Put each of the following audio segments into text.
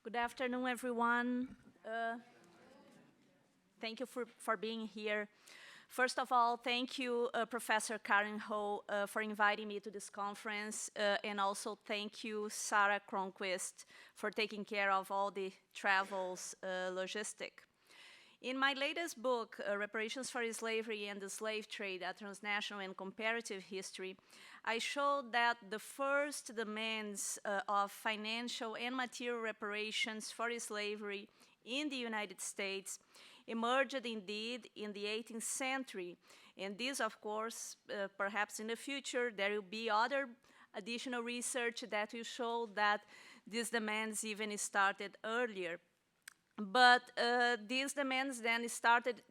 Good afternoon, everyone. Thank you for being here. First of all, thank you, Professor Araunjo, for inviting me to this conference, and also thank you, Sarah Cronquist, for taking care of all the travels logistic. In my latest book, Reparations for Slavery and the Slave Trade, A Transnational and Comparative History, I showed that the first demands of financial and material reparations for slavery in the United States emerged indeed in the 18th century. And this, of course, perhaps in the future, there will be other additional research that will show that these demands even started earlier. But these demands then started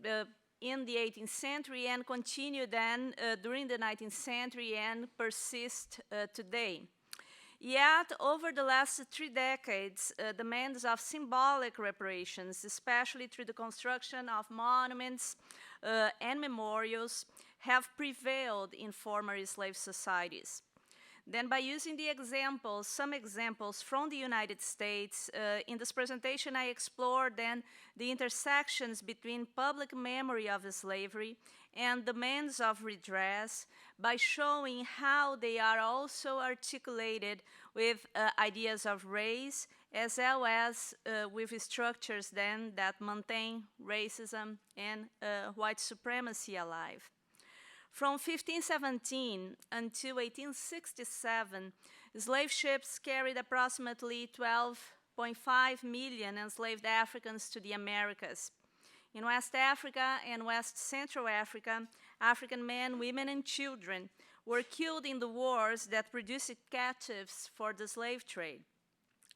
in the 18th century and continue then during the 19th century and persist today. Yet, over the last 3 decades, demands of symbolic reparations, especially through the construction of monuments and memorials, have prevailed in former slave societies. Then by using the examples, some examples from the United States, in this presentation I explored then the intersections between public memory of slavery and demands of redress by showing how they are also articulated with ideas of race as well as with structures then that maintain racism and white supremacy alive. From 1517 until 1867, slave ships carried approximately 12.5 million enslaved Africans to the Americas. In West Africa and West Central Africa, African men, women, and children were killed in the wars that produced captives for the slave trade.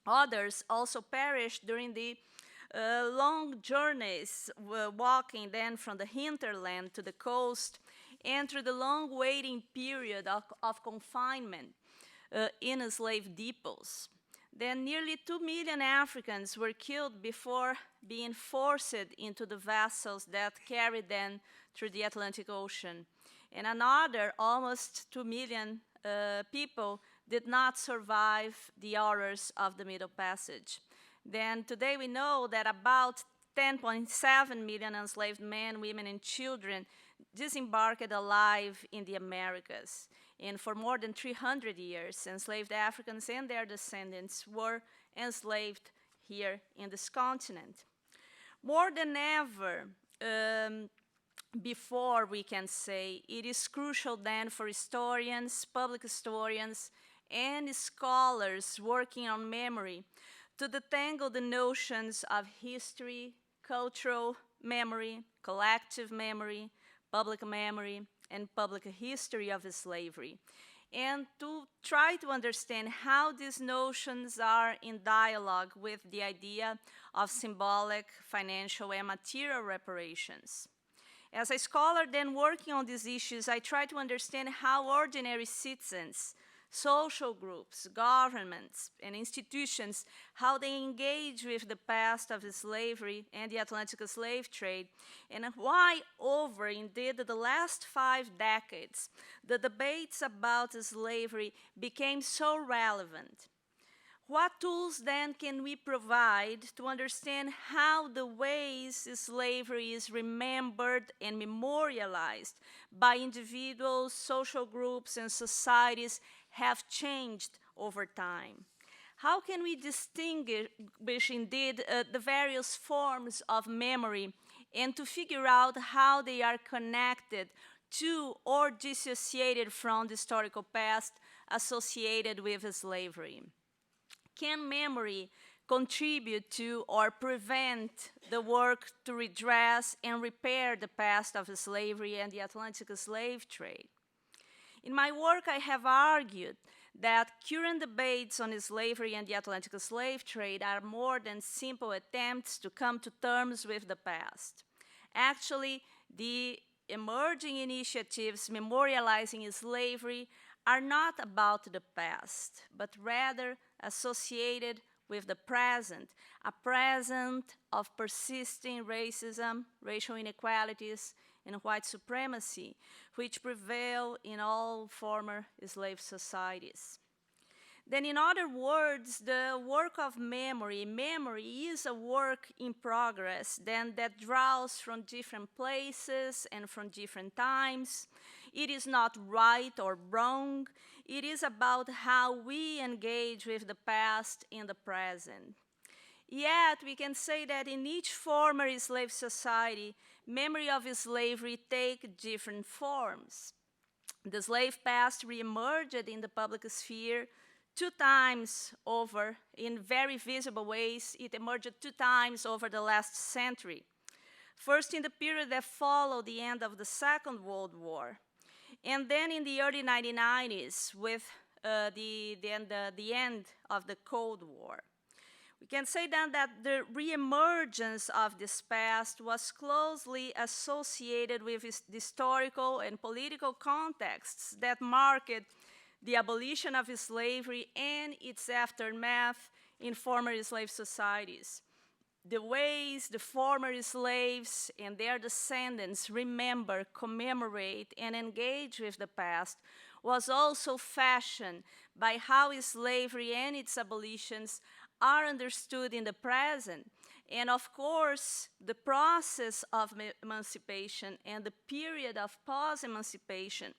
Others also perished during the long journeys, walking then from the hinterland to the coast, and through the long waiting period of confinement in slave depots. Then nearly 2 million Africans were killed before being forced into the vessels that carried them through the Atlantic Ocean. And another almost 2 million people did not survive the horrors of the Middle Passage. Then today we know that about 10.7 million enslaved men, women, and children disembarked alive in the Americas. And for more than 300 years, enslaved Africans and their descendants were enslaved here in this continent. More than ever before, we can say, it is crucial then for historians, public historians, and scholars working on memory to detangle the notions of history, cultural memory, collective memory, public memory, and public history of slavery, and to try to understand how these notions are in dialogue with the idea of symbolic, financial, and material reparations. As a scholar then working on these issues, I try to understand how ordinary citizens, social groups, governments, and institutions, how they engage with the past of slavery and the Atlantic slave trade, and why over, indeed, the last 5 decades, the debates about slavery became so relevant. What tools then can we provide to understand how the ways slavery is remembered and memorialized by individuals, social groups, and societies have changed over time? How can we distinguish indeed the various forms of memory and to figure out how they are connected to or dissociated from the historical past associated with slavery? Can memory contribute to or prevent the work to redress and repair the past of slavery and the Atlantic slave trade? In my work, I have argued that current debates on slavery and the Atlantic slave trade are more than simple attempts to come to terms with the past. Actually, the emerging initiatives memorializing slavery are not about the past, but rather associated with the present, a present of persisting racism, racial inequalities, and white supremacy, which prevail in all former slave societies. Then in other words, the work of memory is a work in progress then that draws from different places and from different times. It is not right or wrong. It is about how we engage with the past and the present. Yet, we can say that in each former slave society, memory of slavery take different forms. The slave past reemerged in the public sphere 2 times over in very visible ways. It emerged 2 times over the last century. First, in the period that followed the end of the Second World War, and then in the early 1990s with the end of the Cold War. We can say then that the reemergence of this past was closely associated with the historical and political contexts that marked the abolition of slavery and its aftermath in former slave societies. The ways the former slaves and their descendants remember, commemorate, and engage with the past was also fashioned by how slavery and its abolitions are understood in the present. And of course, the process of emancipation and the period of post-emancipation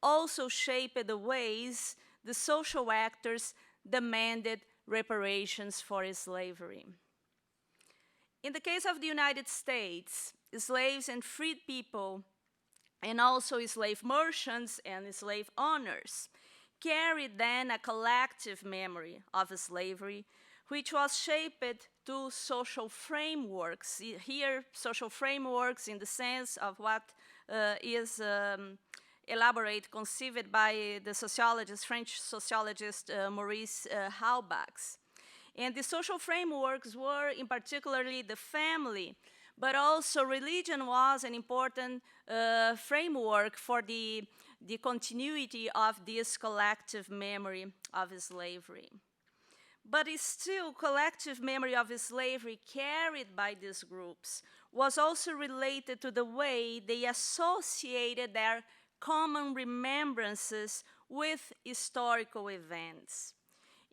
also shaped the ways the social actors demanded reparations for slavery. In the case of the United States, slaves and freed people, and also slave merchants and slave owners, carried then a collective memory of slavery, which was shaped to social frameworks. Here, social frameworks in the sense of what is conceived by the sociologist, French sociologist Maurice Halbach. And the social frameworks were in particularly the family, but also religion was an important framework for the continuity of this collective memory of slavery. But still, collective memory of slavery carried by these groups was also related to the way they associated their common remembrances with historical events.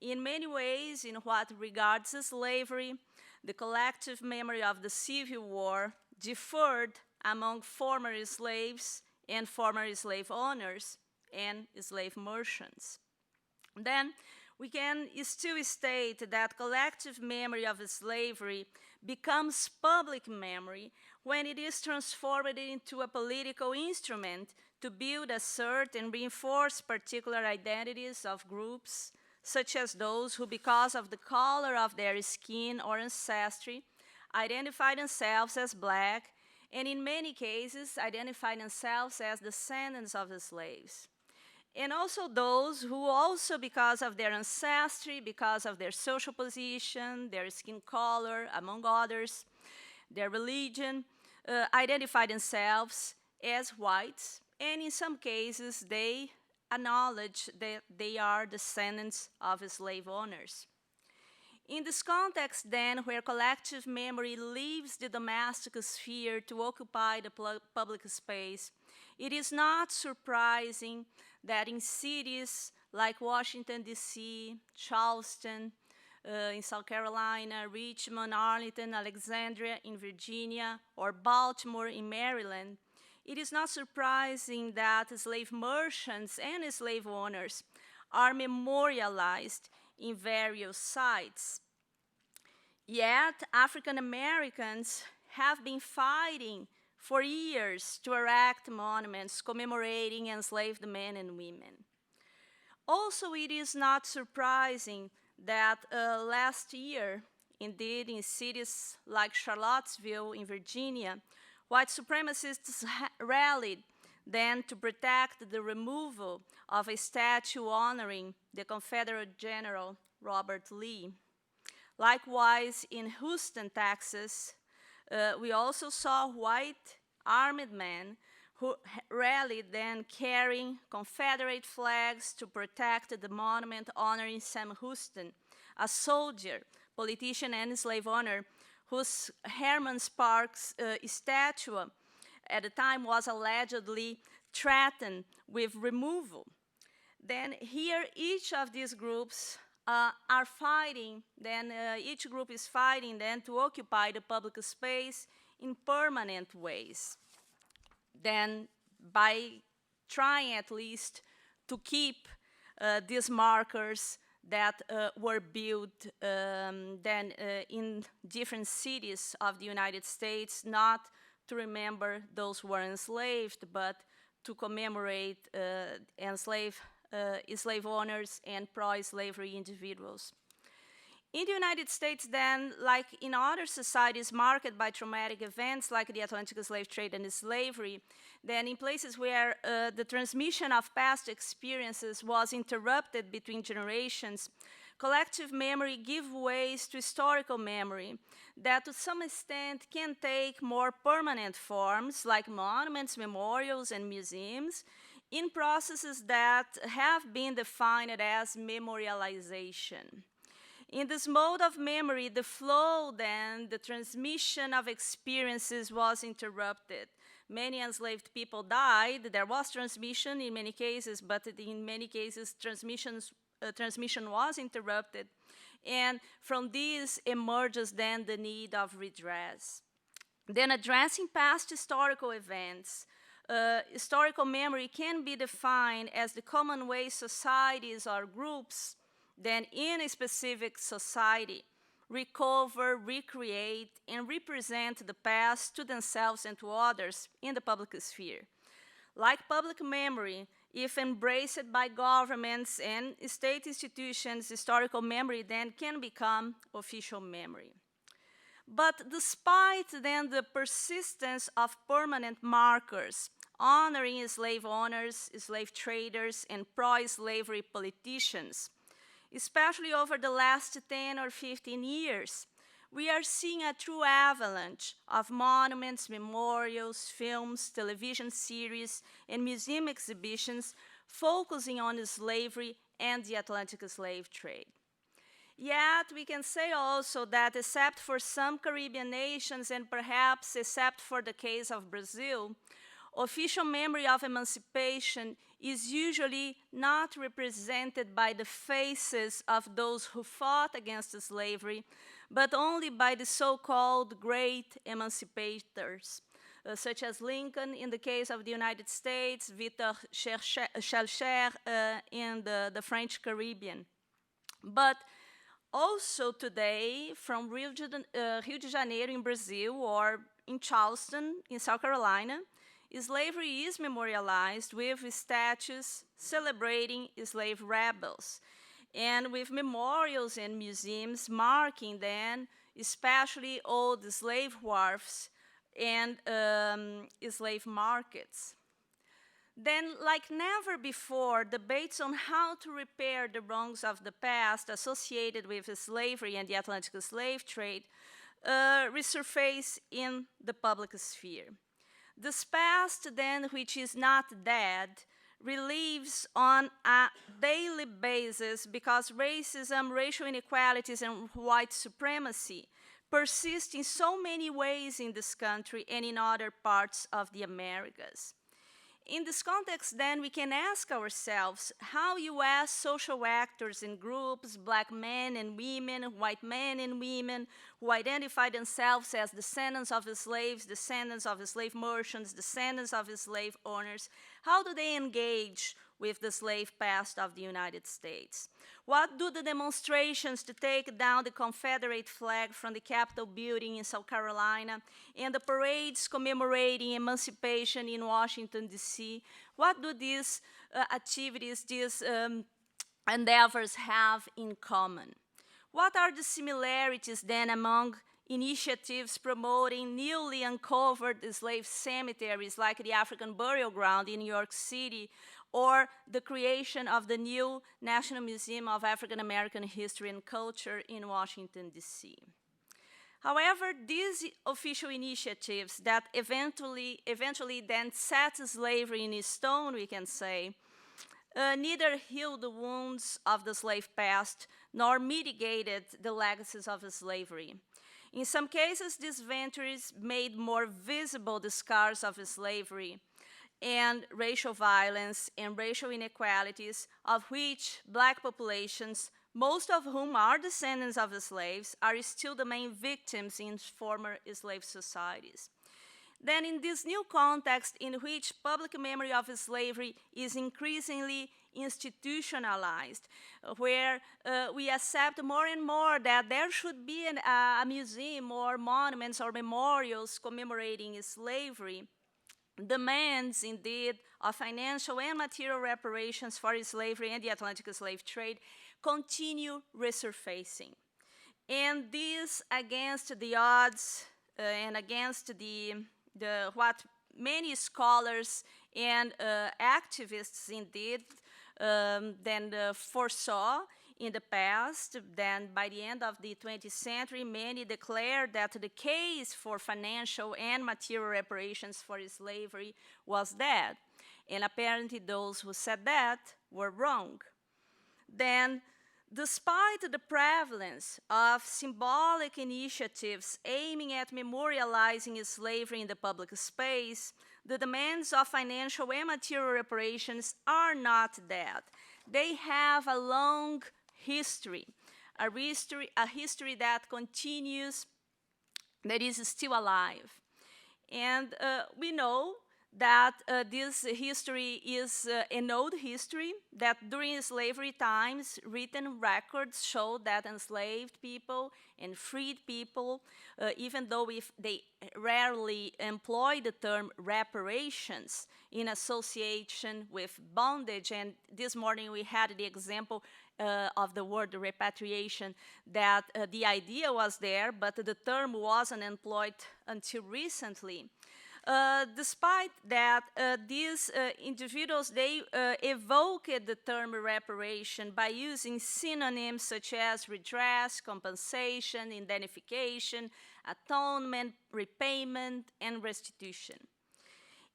In many ways, in what regards slavery, the collective memory of the Civil War differed among former slaves and former slave owners and slave merchants. Then, we can still state that collective memory of slavery becomes public memory when it is transformed into a political instrument to build, assert, and reinforce particular identities of groups, such as those who, because of the color of their skin or ancestry, identify themselves as Black, and in many cases, identify themselves as descendants of the slaves. And also those who also, because of their ancestry, because of their social position, their skin color, among others, their religion, identify themselves as whites, and in some cases, they acknowledge that they are descendants of slave owners. In this context, then, where collective memory leaves the domestic sphere to occupy the public space, it is not surprising that in cities like Washington, D.C., Charleston, in South Carolina, Richmond, Arlington, Alexandria in Virginia, or Baltimore in Maryland, it is not surprising that slave merchants and slave owners are memorialized in various sites. Yet, African Americans have been fighting for years to erect monuments commemorating enslaved men and women. Also, it is not surprising that last year, indeed in cities like Charlottesville in Virginia, white supremacists rallied then to protect the removal of a statue honoring the Confederate General Robert Lee. Likewise, in Houston, Texas, we also saw white armed men who rallied then carrying Confederate flags to protect the monument honoring Sam Houston, a soldier, politician, and slave owner whose Herman Sparks statue at the time was allegedly threatened with removal. Then here, each of these groups are fighting, then each group is fighting then to occupy the public space in permanent ways. Then by trying at least to keep these markers that were built then in different cities of the United States, not to remember those who were enslaved, but to commemorate slave owners and pro-slavery individuals. In the United States, then, like in other societies marked by traumatic events like the Atlantic slave trade and slavery, then in places where the transmission of past experiences was interrupted between generations, collective memory gives way to historical memory that to some extent can take more permanent forms like monuments, memorials, and museums in processes that have been defined as memorialization. In this mode of memory, the flow, then, the transmission of experiences was interrupted. Many enslaved people died. There was transmission in many cases, but in many cases, transmission was interrupted. And from this emerges then the need of redress. Then addressing past historical events, historical memory can be defined as the common way societies or groups then in a specific society recover, recreate, and represent the past to themselves and to others in the public sphere. Like public memory, if embraced by governments and state institutions, historical memory then can become official memory. But despite then the persistence of permanent markers honoring slave owners, slave traders, and pro-slavery politicians, especially over the last 10 or 15 years, we are seeing a true avalanche of monuments, memorials, films, television series, and museum exhibitions focusing on slavery and the Atlantic slave trade. Yet, we can say also that except for some Caribbean nations, and perhaps except for the case of Brazil, official memory of emancipation is usually not represented by the faces of those who fought against slavery, but only by the so-called great emancipators, such as Lincoln in the case of the United States, Victor Schellcher in the French Caribbean. But also today, from Rio de Janeiro in Brazil or in Charleston in South Carolina, slavery is memorialized with statues celebrating slave rebels, and with memorials and museums marking then especially old slave wharfs and slave markets. Then, like never before, debates on how to repair the wrongs of the past associated with slavery and the Atlantic slave trade resurface in the public sphere. This past, then, which is not dead, relives on a daily basis because racism, racial inequalities, and white supremacy persist in so many ways in this country and in other parts of the Americas. In this context, then, we can ask ourselves how U.S. social actors and groups, black men and women, white men and women, who identify themselves as descendants of the slaves, descendants of the slave merchants, descendants of the slave owners, how do they engage with the slave past of the United States? What do the demonstrations to take down the Confederate flag from the Capitol building in South Carolina and the parades commemorating emancipation in Washington, D.C., what do these activities, these endeavors have in common? What are the similarities then among initiatives promoting newly uncovered slave cemeteries like the African Burial Ground in New York City, or the creation of the new National Museum of African American History and Culture in Washington, D.C.? However, these official initiatives that eventually then set slavery in stone, we can say, neither healed the wounds of the slave past nor mitigated the legacies of slavery. In some cases, these ventures made more visible the scars of slavery and racial violence and racial inequalities of which black populations most of whom are descendants of the slaves, are still the main victims in former slave societies. Then in this new context in which public memory of slavery is increasingly institutionalized, where we accept more and more that there should be a museum or monuments or memorials commemorating slavery, demands indeed of financial and material reparations for slavery and the Atlantic slave trade continue resurfacing. And this against the odds and against what many scholars and activists indeed then foresaw in the past. Then by the end of the 20th century, many declared that the case for financial and material reparations for slavery was dead. And apparently those who said that were wrong. Then, despite the prevalence of symbolic initiatives aiming at memorializing slavery in the public space, the demands of financial and material reparations are not dead. They have a long history, a history that continues, that is still alive. And we know that this history is an old history, that during slavery times, written records show that enslaved people and freed people, even though they rarely employ the term reparations in association with bondage. And this morning we had the example of the word repatriation, that the idea was there, but the term wasn't employed until recently. Despite that, these individuals, they evoked the term reparation by using synonyms such as redress, compensation, indemnification, atonement, repayment, and restitution.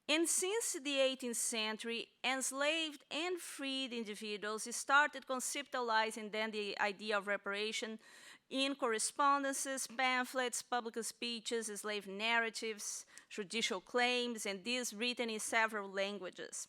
And since the 18th century, enslaved and freed individuals started conceptualizing then the idea of reparation in correspondences, pamphlets, public speeches, slave narratives, judicial claims, and these written in several languages.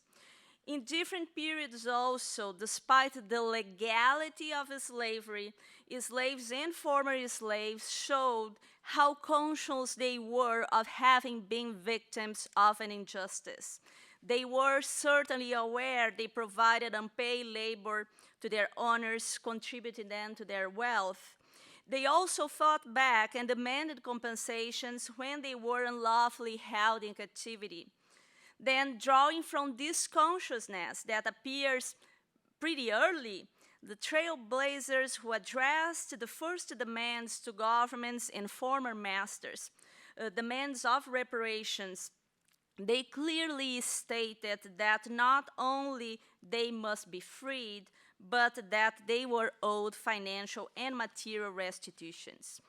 In different periods also, despite the legality of slavery, slaves and former slaves showed how conscious they were of having been victims of an injustice. They were certainly aware they provided unpaid labor to their owners, contributing then to their wealth. They also fought back and demanded compensations when they were unlawfully held in captivity. Then, drawing from this consciousness that appears pretty early, the trailblazers who addressed the first demands to governments and former masters, demands of reparations, they clearly stated that not only they must be freed, but that they were owed financial and material restitutions.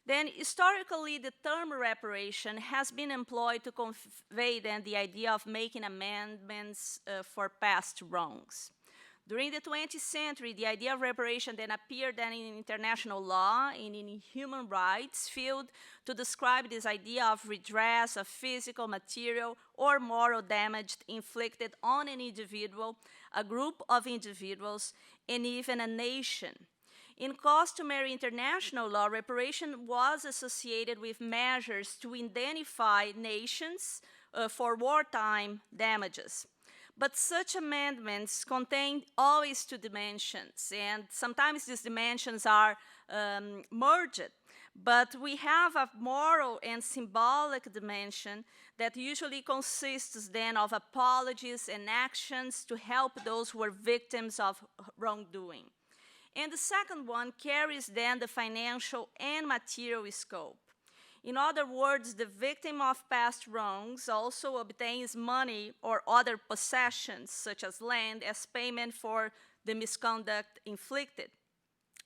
Then, historically, the term reparation has been employed to convey then the idea of making amendments for past wrongs. During the 20th century, the idea of reparation then appeared then in international law and in human rights field to describe this idea of redress of physical, material, or moral damage inflicted on an individual, a group of individuals, and even a nation. In customary international law, reparation was associated with measures to indemnify nations for wartime damages. But such amendments contain always two dimensions, and sometimes these dimensions are merged. But we have a moral and symbolic dimension that usually consists then of apologies and actions to help those who are victims of wrongdoing. And the second one carries then the financial and material scope. In other words, the victim of past wrongs also obtains money or other possessions, such as land, as payment for the misconduct inflicted.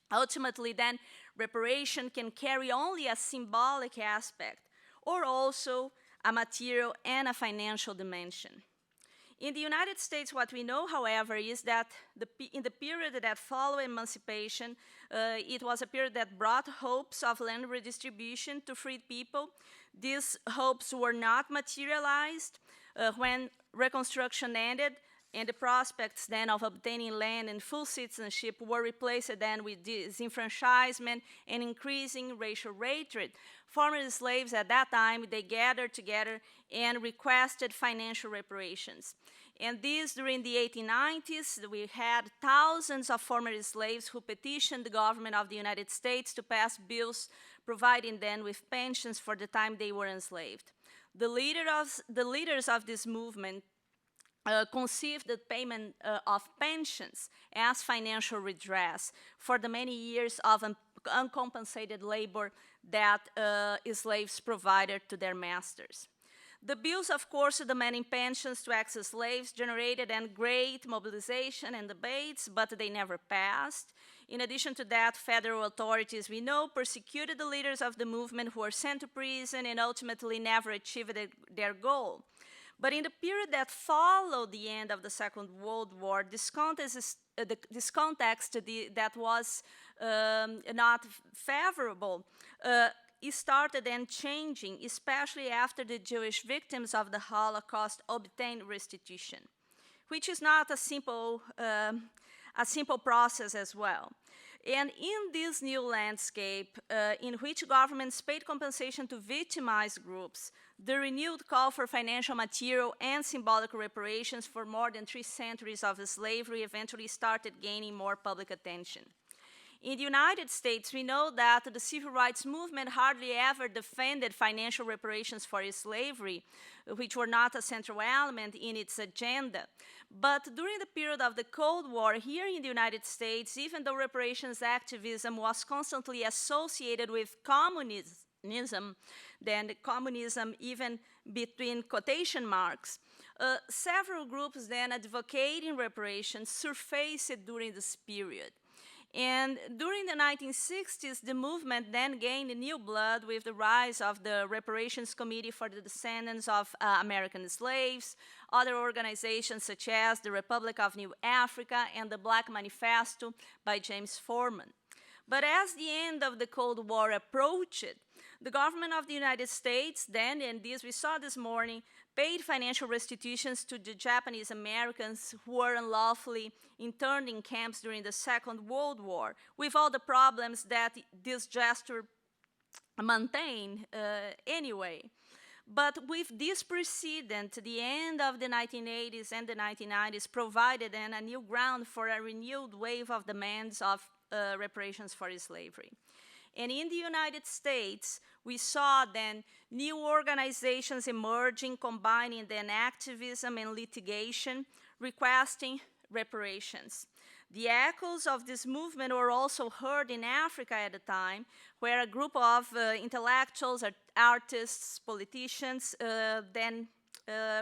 Ultimately, then, reparation can carry only a symbolic aspect, or also a material and a financial dimension. In the United States, what we know, however, is that in the period that followed emancipation, it was a period that brought hopes of land redistribution to freed people. These hopes were not materialized. When Reconstruction ended, and the prospects then of obtaining land and full citizenship were replaced then with disenfranchisement and increasing racial hatred. Former slaves at that time, they gathered together and requested financial reparations. And this, during the 1890s, we had thousands of former slaves who petitioned the government of the United States to pass bills providing them with pensions for the time they were enslaved. The leaders of this movement conceived the payment of pensions as financial redress for the many years of uncompensated labor that slaves provided to their masters. The bills, of course, demanding pensions to ex-slaves generated great mobilization and debates, but they never passed. In addition to that, federal authorities, we know, persecuted the leaders of the movement who were sent to prison and ultimately never achieved their goal. But in the period that followed the end of the Second World War, this context that was not favorable it started then changing, especially after the Jewish victims of the Holocaust obtained restitution, which is not a simple process as well. And in this new landscape, in which governments paid compensation to victimized groups, the renewed call for financial, material, and symbolic reparations for more than 3 centuries of slavery eventually started gaining more public attention. In the United States, we know that the civil rights movement hardly ever defended financial reparations for slavery, which were not a central element in its agenda. But during the period of the Cold War, here in the United States, even though reparations activism was constantly associated with communism, then the communism even between quotation marks, several groups then advocating reparations surfaced during this period. And during the 1960s, the movement then gained new blood with the rise of the Reparations Committee for the Descendants of American Slaves, other organizations such as the Republic of New Africa and the Black Manifesto by James Forman. But as the end of the Cold War approached, the government of the United States then, and this we saw this morning, paid financial restitutions to the Japanese Americans who were unlawfully interned in camps during the Second World War, with all the problems that this gesture maintained anyway. But with this precedent, the end of the 1980s and the 1990s provided then a new ground for a renewed wave of demands of reparations for slavery. And in the United States, we saw then new organizations emerging, combining then activism and litigation, requesting reparations. The echoes of this movement were also heard in Africa at the time, where a group of intellectuals, artists, politicians then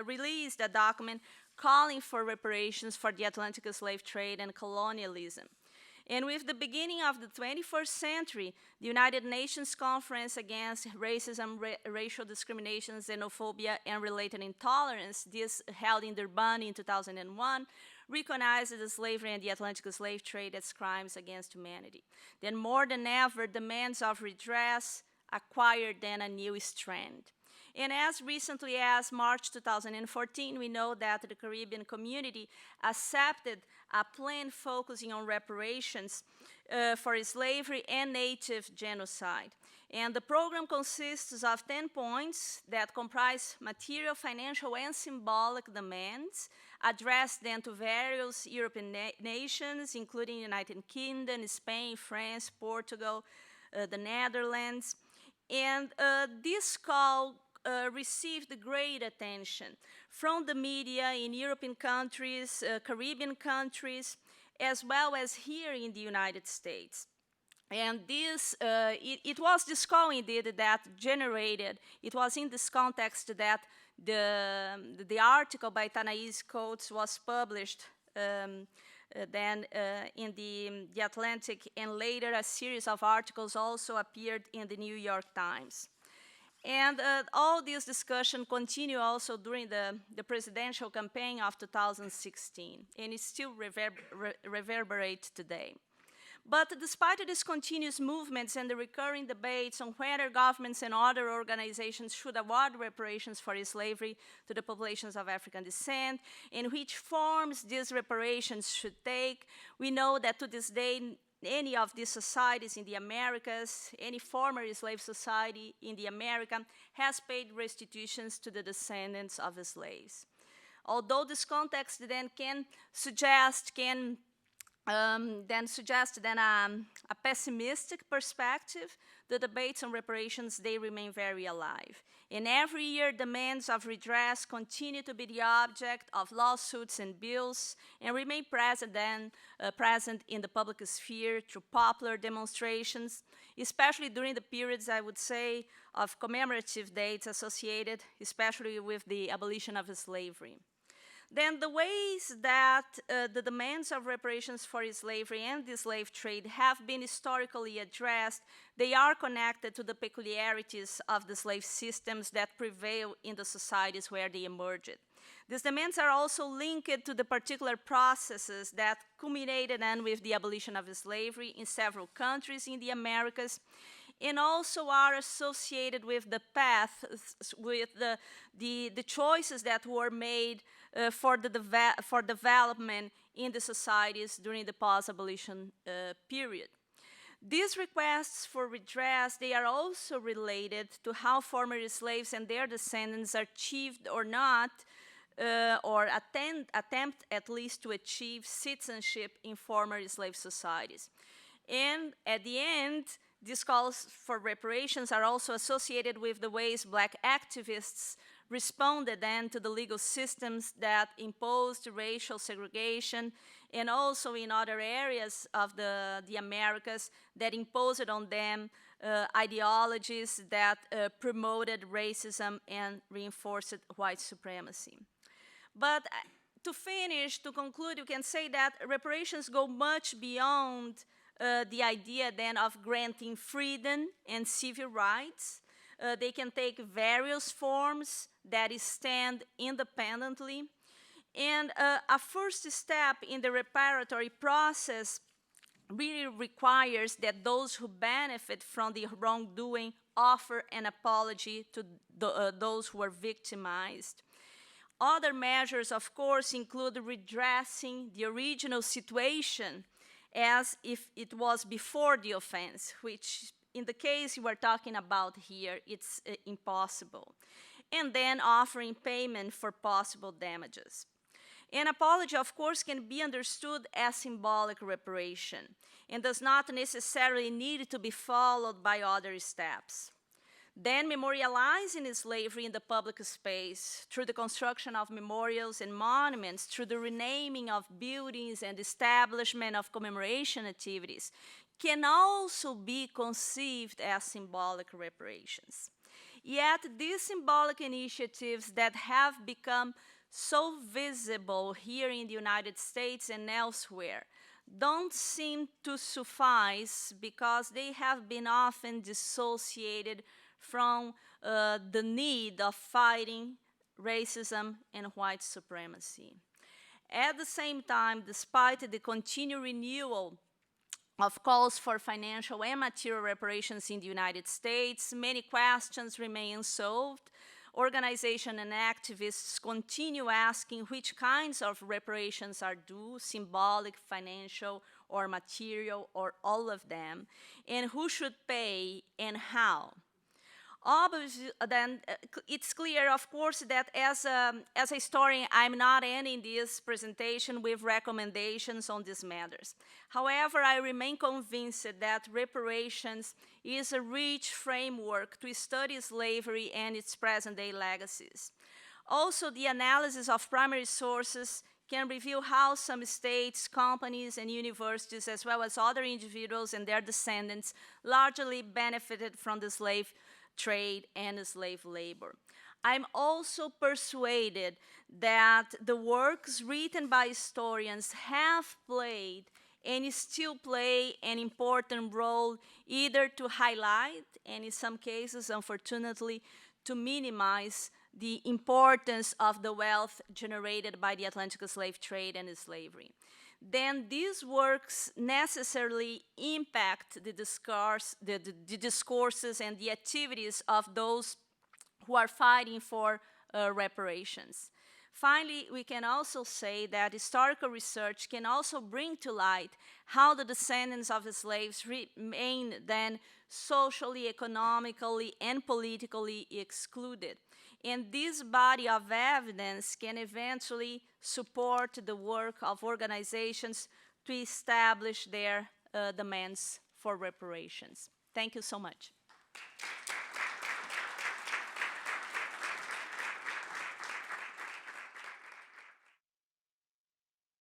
released a document calling for reparations for the Atlantic slave trade and colonialism. And with the beginning of the 21st century, the United Nations Conference Against Racism, Racial Discrimination, Xenophobia, and Related Intolerance, this held in Durban in 2001, recognized the slavery and the Atlantic slave trade as crimes against humanity. Then more than ever, demands of redress acquired then a new strand. And as recently as March 2014, we know that the Caribbean community accepted a plan focusing on reparations for slavery and native genocide. And the program consists of 10 points that comprise material, financial, and symbolic demands addressed then to various European nations, including the United Kingdom, Spain, France, Portugal, the Netherlands. And this call received great attention from the media in European countries, Caribbean countries, as well as here in the United States. And this, it was this call indeed that generated, it was in this context that the article by Thanaïs Coates was published then in the Atlantic, and later a series of articles also appeared in the New York Times. And all this discussion continued also during the presidential campaign of 2016, and it still reverberates today. But despite these continuous movements and the recurring debates on whether governments and other organizations should award reparations for slavery to the populations of African descent, and which forms these reparations should take, we know that to this day, any of these societies in the Americas, any former slave society in the Americas, has paid restitutions to the descendants of the slaves. Although this context then can suggest a pessimistic perspective, the debates on reparations, they remain very alive. And every year, demands of redress continue to be the object of lawsuits and bills and remain present in the public sphere through popular demonstrations, especially during the periods, I would say, of commemorative dates associated, especially with the abolition of slavery. Then the ways that the demands of reparations for slavery and the slave trade have been historically addressed, they are connected to the peculiarities of the slave systems that prevail in the societies where they emerged. These demands are also linked to the particular processes that culminated then with the abolition of slavery in several countries in the Americas, and also are associated with the path, with the choices that were made for development in the societies during the post-abolition period. These requests for redress, they are also related to how former slaves and their descendants achieved or not, or attempt at least to achieve citizenship in former slave societies. And at the end, these calls for reparations are also associated with the ways Black activists responded then to the legal systems that imposed racial segregation, and also in other areas of the Americas that imposed on them ideologies that promoted racism and reinforced white supremacy. But to finish, to conclude, you can say that reparations go much beyond the idea then of granting freedom and civil rights. They can take various forms that stand independently. And a first step in the reparatory process really requires that those who benefit from the wrongdoing offer an apology to those who are victimized. Other measures, of course, include redressing the original situation as if it was before the offense, which in the case you are talking about here, it's impossible. And then offering payment for possible damages. An apology, of course, can be understood as symbolic reparation and does not necessarily need to be followed by other steps. Then memorializing slavery in the public space through the construction of memorials and monuments, through the renaming of buildings and establishment of commemoration activities, can also be conceived as symbolic reparations. Yet these symbolic initiatives that have become so visible here in the United States and elsewhere don't seem to suffice because they have been often dissociated from the need of fighting racism and white supremacy. At the same time, despite the continued renewal of calls for financial and material reparations in the United States, many questions remain unsolved. Organizations and activists continue asking which kinds of reparations are due, symbolic, financial, or material, or all of them, and who should pay and how. Obviously, then it's clear, of course, that as a historian, I'm not ending this presentation with recommendations on these matters. However, I remain convinced that reparations is a rich framework to study slavery and its present-day legacies. Also, the analysis of primary sources can reveal how some states, companies, and universities, as well as other individuals and their descendants, largely benefited from the slave trade and slave labor. I'm also persuaded that the works written by historians have played and still play an important role either to highlight and in some cases, unfortunately, to minimize the importance of the wealth generated by the Atlantic slave trade and slavery. then these works necessarily impact the discourses and the activities of those who are fighting for reparations. Finally, we can also say that historical research can also bring to light how the descendants of the slaves remain then socially, economically, and politically excluded. And this body of evidence can eventually support the work of organizations to establish their demands for reparations. Thank you so much.